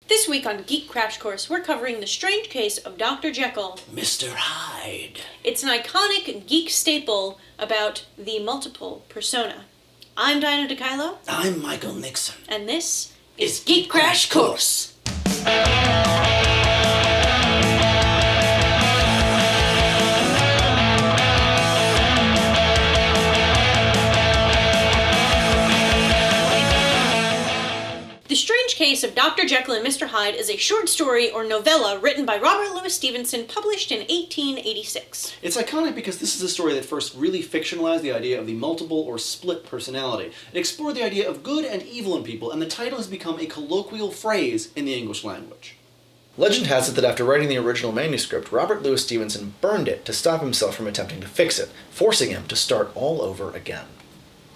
This week on Geek Crash Course, we're covering the strange case of Dr. Jekyll, Mr. Hyde. It's an iconic geek staple about the multiple persona. I'm Dinah DeKylo. I'm Michael Nixon. And this is Geek Crash Course. The Strange Case of Dr. Jekyll and Mr. Hyde is a short story or novella written by Robert Louis Stevenson, published in 1886. It's iconic because this is a story that first really fictionalized the idea of the multiple or split personality. It explored the idea of good and evil in people, and the title has become a colloquial phrase in the English language. Legend has it that after writing the original manuscript, Robert Louis Stevenson burned it to stop himself from attempting to fix it, forcing him to start all over again.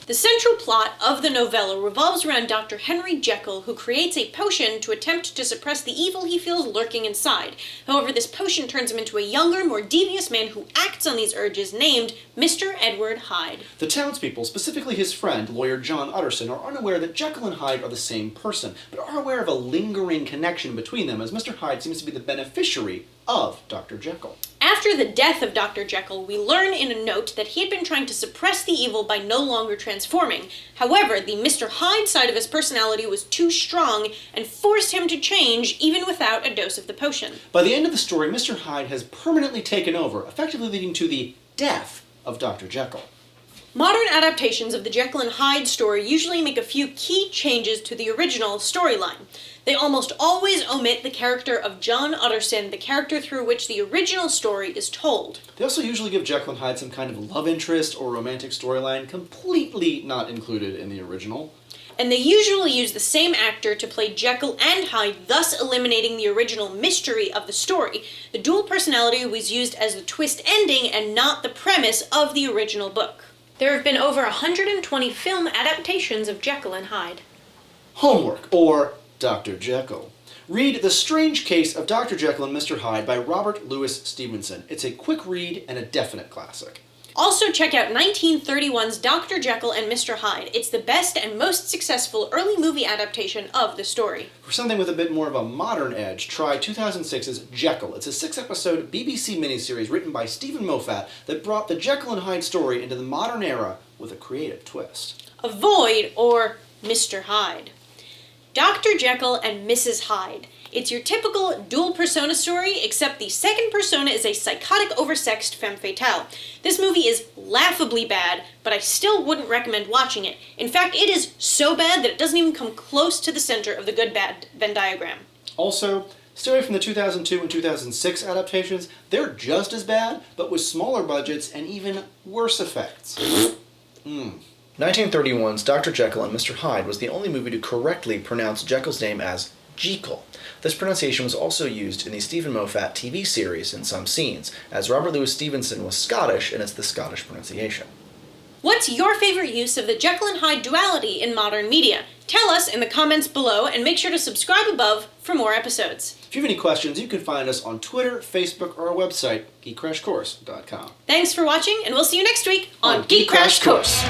The central plot of the novella revolves around Dr. Henry Jekyll, who creates a potion to attempt to suppress the evil he feels lurking inside. However, this potion turns him into a younger, more devious man who acts on these urges, named Mr. Edward Hyde. The townspeople, specifically his friend, lawyer John Utterson, are unaware that Jekyll and Hyde are the same person, but are aware of a lingering connection between them, as Mr. Hyde seems to be the beneficiary of Dr. Jekyll. After the death of Dr. Jekyll, we learn in a note that he had been trying to suppress the evil by no longer transforming. However, the Mr. Hyde side of his personality was too strong and forced him to change even without a dose of the potion. By the end of the story, Mr. Hyde has permanently taken over, effectively leading to the death of Dr. Jekyll. Modern adaptations of the Jekyll and Hyde story usually make a few key changes to the original storyline. They almost always omit the character of John Utterson, the character through which the original story is told. They also usually give Jekyll and Hyde some kind of love interest or romantic storyline, completely not included in the original. And they usually use the same actor to play Jekyll and Hyde, thus eliminating the original mystery of the story. The dual personality was used as the twist ending and not the premise of the original book. There have been over 120 film adaptations of Jekyll and Hyde. Homework, or Dr. Jekyll. Read The Strange Case of Dr. Jekyll and Mr. Hyde by Robert Louis Stevenson. It's a quick read and a definite classic. Also check out 1931's Dr. Jekyll and Mr. Hyde. It's the best and most successful early movie adaptation of the story. For something with a bit more of a modern edge, try 2006's Jekyll. It's a 6-episode BBC miniseries written by Stephen Moffat that brought the Jekyll and Hyde story into the modern era with a creative twist. Avoid, or Mr. Hyde. Dr. Jekyll and Mrs. Hyde. It's your typical dual persona story, except the second persona is a psychotic, oversexed femme fatale. This movie is laughably bad, but I still wouldn't recommend watching it. In fact, it is so bad that it doesn't even come close to the center of the good-bad Venn diagram. Also, stay away from the 2002 and 2006 adaptations. They're just as bad, but with smaller budgets and even worse effects. 1931's Dr. Jekyll and Mr. Hyde was the only movie to correctly pronounce Jekyll's name as Jekyll. This pronunciation was also used in the Stephen Moffat TV series in some scenes, as Robert Louis Stevenson was Scottish and it's the Scottish pronunciation. What's your favorite use of the Jekyll and Hyde duality in modern media? Tell us in the comments below, and make sure to subscribe above for more episodes. If you have any questions, you can find us on Twitter, Facebook, or our website, geekcrashcourse.com. Thanks for watching, and we'll see you next week on Geek Crash Course.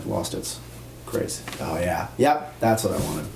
Lost it. Crazy. Oh yeah. Yep, that's what I wanted.